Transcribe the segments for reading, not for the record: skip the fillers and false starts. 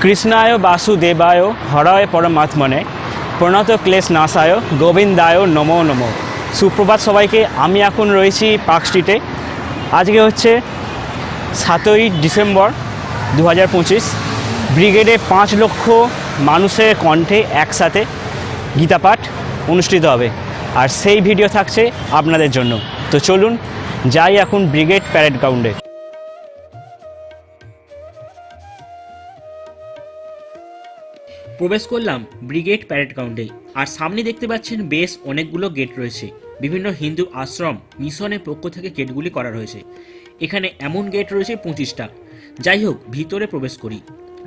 কৃষ্ণায় বাসুদেবায় হরায় পরমাত্মনে প্রণত ক্লেশ নাশায় গোবিন্দায় নমো নমো। সুপ্রভাত সবাইকে। আমি এখন রয়েছি পার্ক স্ট্রিটে। আজকে হচ্ছে 7ই ডিসেম্বর 2025। ব্রিগেডে 5 লক্ষ মানুষের কণ্ঠে একসাথে গীতাপাঠ অনুষ্ঠিত হবে, আর সেই ভিডিও থাকছে আপনাদের জন্য। তো চলুন যাই এখন ব্রিগেড প্যারেড গ্রাউন্ডে। প্রবেশ করলাম ব্রিগেড প্যারেড গ্রাউন্ডে, আর সামনে দেখতে পাচ্ছেন বেশ অনেকগুলো গেট রয়েছে। বিভিন্ন হিন্দু আশ্রম মিশনের পক্ষ থেকে গেটগুলি করা রয়েছে। এখানে এমন গেট রয়েছে 25টা। যাই হোক, ভিতরে প্রবেশ করি।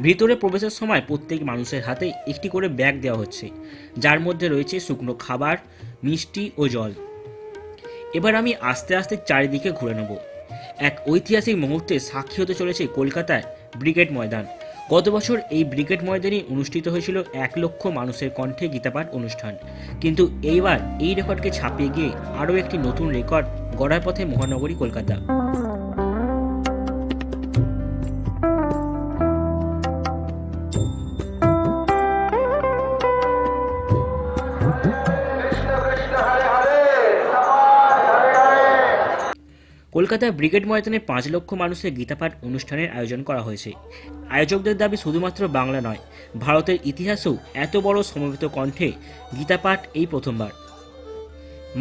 ভিতরে প্রবেশের সময় প্রত্যেক মানুষের হাতে একটি করে ব্যাগ দেওয়া হচ্ছে, যার মধ্যে রয়েছে শুকনো খাবার, মিষ্টি ও জল। এবার আমি আস্তে আস্তে চারিদিকে ঘুরে নেব। এক ঐতিহাসিক মুহূর্তে সাক্ষী হতে চলেছে কলকাতার ব্রিগেড ময়দান। গত বছর এই ব্রিগেড ময়দানে অনুষ্ঠিত হয়েছিল 1 লক্ষ মানুষের কণ্ঠে গীতাপাঠ অনুষ্ঠান, কিন্তু এইবার এই রেকর্ডকে ছাপিয়ে গিয়ে আরও একটি নতুন রেকর্ড গড়ার পথে মহানগরী কলকাতা। কলকাতার ব্রিগেড ময়দানে 5 লক্ষ মানুষের গীতাপাঠ অনুষ্ঠানের আয়োজন করা হয়েছে। আয়োজকদের দাবি শুধুমাত্র বাংলা নয়, ভারতের ইতিহাসেও এত বড় সমবেত কণ্ঠে গীতাপাঠ এই প্রথমবার।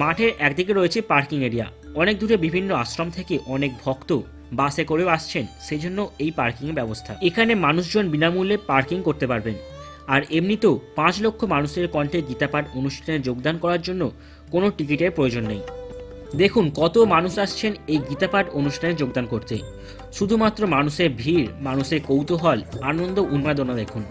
মাঠের একদিকে রয়েছে পার্কিং এরিয়া। অনেক দূরে বিভিন্ন আশ্রম থেকে অনেক ভক্ত বাসে করেও আসছেন, সেই জন্য এই পার্কিংয়ের ব্যবস্থা। এখানে মানুষজন বিনামূল্যে পার্কিং করতে পারবেন। আর এমনিতেও 5 লক্ষ মানুষের কণ্ঠে গীতাপাঠ অনুষ্ঠানে যোগদান করার জন্য কোনো টিকিটের প্রয়োজন নেই। দেখুন কত মানুষ আসছেন এই গীতাপাঠ অনুষ্ঠানে যোগদান করতে। শুধুমাত্র মানুষের ভিড়, মানুষের কৌতূহল, আনন্দ, উন্মাদনা দেখুন।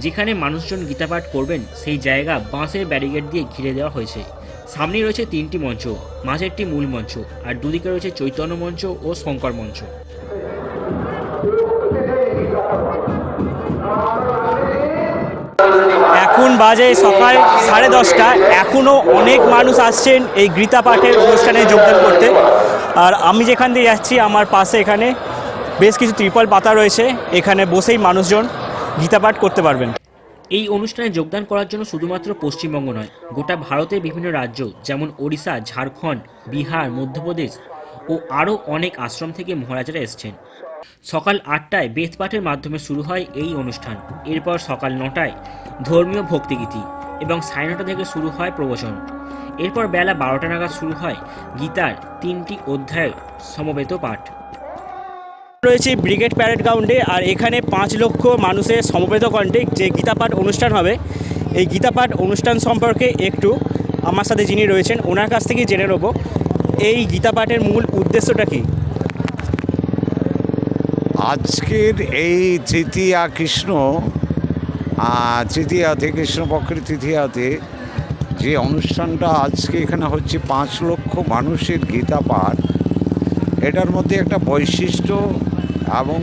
যেখানে মানুষজন গীতাপাঠ করবেন সেই জায়গা বাঁশের ব্যারিকেড দিয়ে ঘিরে দেওয়া হয়েছে। সামনে রয়েছে 3টি মঞ্চ, মাঝেরটি মূল মঞ্চ, আর দুদিকে রয়েছে চৈতন্য মঞ্চ ও শঙ্কর মঞ্চ। এখন বাজে সকাল 10:30। এখনও অনেক মানুষ আসছেন এই গীতাপাঠের অনুষ্ঠানে যোগদান করতে। আর আমি যেখান দিয়ে যাচ্ছি, আমার পাশে এখানে বেশ কিছু ত্রিপল পাতা রয়েছে। এখানে বসেই মানুষজন গীতাপাঠ করতে পারবেন। এই অনুষ্ঠানে যোগদান করার জন্য শুধুমাত্র পশ্চিমবঙ্গ নয়, গোটা ভারতের বিভিন্ন রাজ্য যেমন ওড়িশা, ঝাড়খণ্ড, বিহার, মধ্যপ্রদেশ ও আরও অনেক আশ্রম থেকে মহারাজারা এসছেন। সকাল 8টায় বেদপাঠের মাধ্যমে শুরু হয় এই অনুষ্ঠান। এরপর সকাল 9টায় ধর্মীয় ভক্তিগীতি এবং 9:30 থেকে শুরু হয় প্রবচন। এরপর বেলা 12টা নাগাদ শুরু হয় গীতার 3টি অধ্যায়ের সমবেত পাঠ। রয়েছে ব্রিগেড প্যারেড গ্রাউন্ডে, আর এখানে 5 লক্ষ মানুষের সমবেত কণ্ঠে যে গীতাপাঠ অনুষ্ঠান হবে, এই গীতাপাঠ অনুষ্ঠান সম্পর্কে একটু আমার সাথে যিনি রয়েছেন ওনার কাছ থেকে জেনে নেব এই গীতাপাঠের মূল উদ্দেশ্যটা কি। আজকের এই তৃতীয়া কৃষ্ণপক্ষের তৃতীয়াতে যে অনুষ্ঠানটা আজকে এখানে হচ্ছে 5 লক্ষ মানুষের গীতাপাঠ, এটার মধ্যে একটা বৈশিষ্ট্য এবং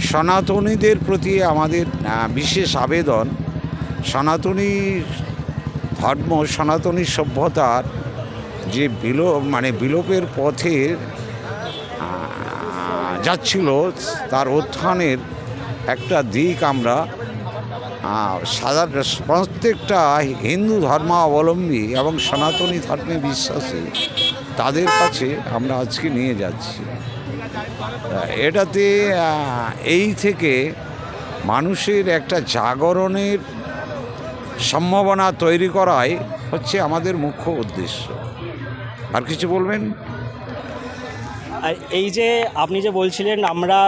সনাতনীদের প্রতি আমাদের বিশেষ আবেদন। সনাতনী ধর্ম, সনাতনী সভ্যতার যে বিলোপের পথে যাচ্ছিল, তার উত্থানের একটা দিক আমরা প্রত্যেকটা হিন্দু ধর্মাবলম্বী এবং সনাতনী ধর্মে বিশ্বাসী তাদের কাছে আমরা আজকে নিয়ে যাচ্ছি। এটাতে এই থেকে মানুষের একটা জাগরণের সম্ভাবনা তৈরি করাই হচ্ছে আমাদের মুখ্য উদ্দেশ্য। আর কিছু বলবেন? আর এই যে আপনি যে বলছিলেন, আমরা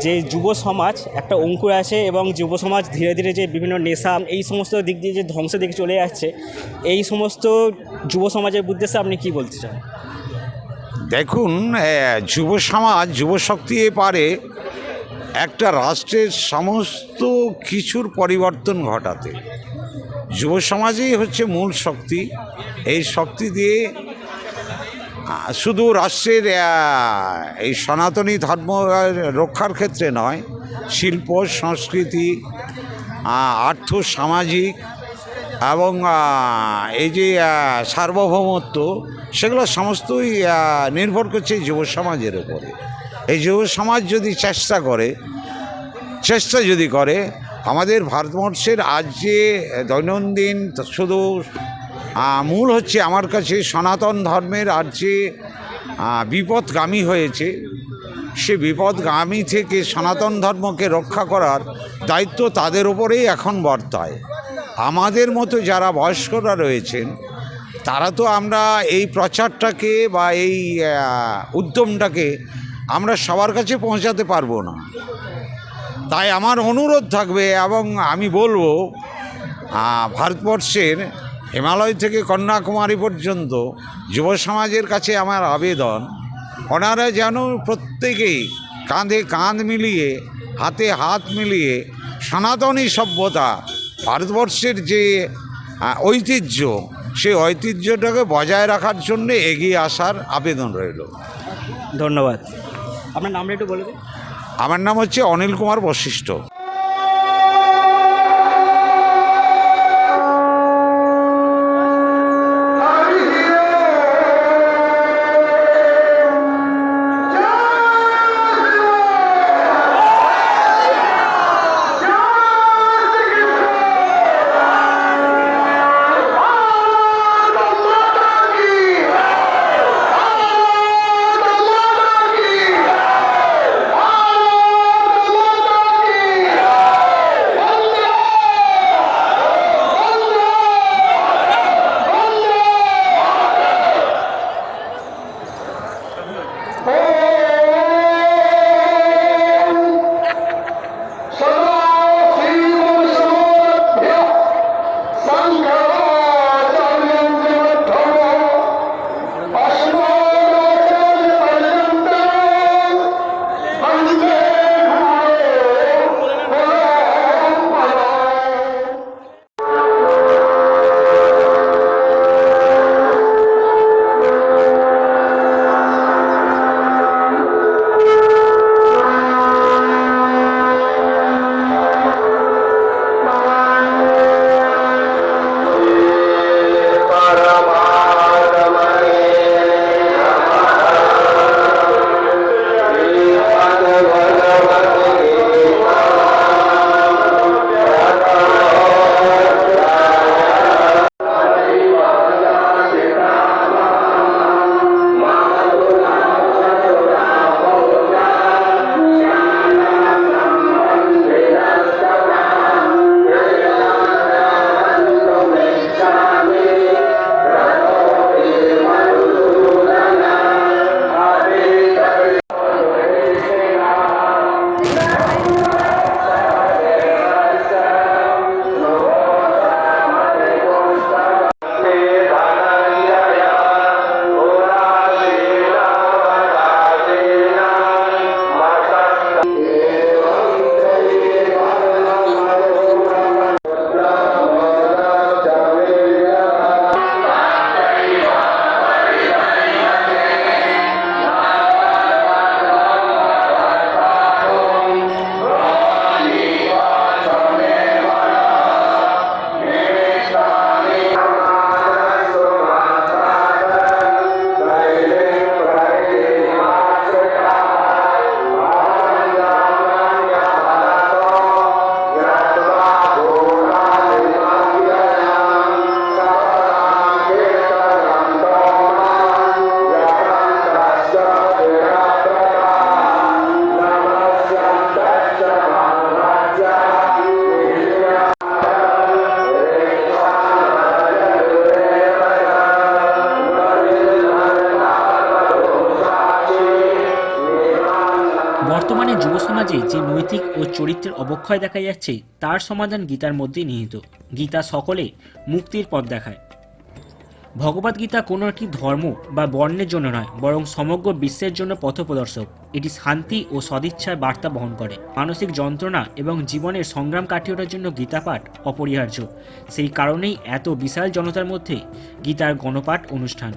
যে যুব সমাজ একটা অঙ্কুর আছে, এবং যুব সমাজ ধীরে ধীরে যে বিভিন্ন নেশা এই সমস্ত দিক দিয়ে যে ধ্বংসের দিকে চলে যাচ্ছে, এই সমস্ত যুব সমাজের উদ্দেশ্যে আপনি কি বলতে চান? দেখুন, যুব সমাজ, যুবশক্তি পারে একটা রাষ্ট্রের সমস্ত কিছুর পরিবর্তন ঘটাতে। যুব সমাজই হচ্ছে মূল শক্তি। এই শক্তি দিয়ে শুধু রাষ্ট্রের এই সনাতনী ধর্ম রক্ষার ক্ষেত্রে নয়, শিল্প, সংস্কৃতি, আর্থ, সামাজিক এবং এই যে সার্বভৌমত্ব, সেগুলো সমস্তই নির্ভর করছে যুব সমাজের উপরে। এই যুব সমাজ যদি চেষ্টা যদি করে, আমাদের ভারতবর্ষের আজ যে দৈনন্দিন শুধু মূল হচ্ছে আমার কাছে সনাতন ধর্মের আজ যে বিপদগামী হয়েছে, সে বিপদগামী থেকে সনাতন ধর্মকে রক্ষা করার দায়িত্ব তাদের উপরেই এখন বর্তায়। আমাদের মতো যারা বয়স্করা রয়েছেন, তারা তো আমরা এই প্রচারটাকে বা এই উদ্যমটাকে আমরা সবার কাছে পৌঁছাতে পারবো না। তাই আমার অনুরোধ থাকবে এবং আমি বলবো, ভারতবর্ষের হিমালয় থেকে কন্যাকুমারী পর্যন্ত যুব সমাজের কাছে আমার আবেদন, ওনারা যেন প্রত্যেকেই কাঁধে কাঁধ মিলিয়ে, হাতে হাত মিলিয়ে সনাতনী সভ্যতা, ভারতবর্ষের যে ঐতিহ্য, সেই ঐতিহ্যটাকে বজায় রাখার জন্য এগিয়ে আসার আবেদন রইল। ধন্যবাদ। আপনার নামটা একটু বলে দিন। আমার নাম হচ্ছে অনিল কুমার বশিষ্ঠ। বর্তমানে যুব সমাজে যে নৈতিক ও চরিত্রের অবক্ষয় দেখা যাচ্ছে, তার সমাধান গীতার মধ্যেই নিহিত। গীতা সকলে মুক্তির পথ দেখায়। ভগবদ্গীতা কোনো একটি ধর্ম বা বর্ণের জন্য নয়, বরং সমগ্র বিশ্বের জন্য পথপ্রদর্শক। এটি শান্তি ও সদিচ্ছার বার্তা বহন করে। মানসিক যন্ত্রণা এবং জীবনের সংগ্রাম কাটিয়ে ওঠার জন্য গীতা পাঠ অপরিহার্য। সেই কারণেই এত বিশাল জনতার মধ্যে গীতার গণপাঠ অনুষ্ঠান।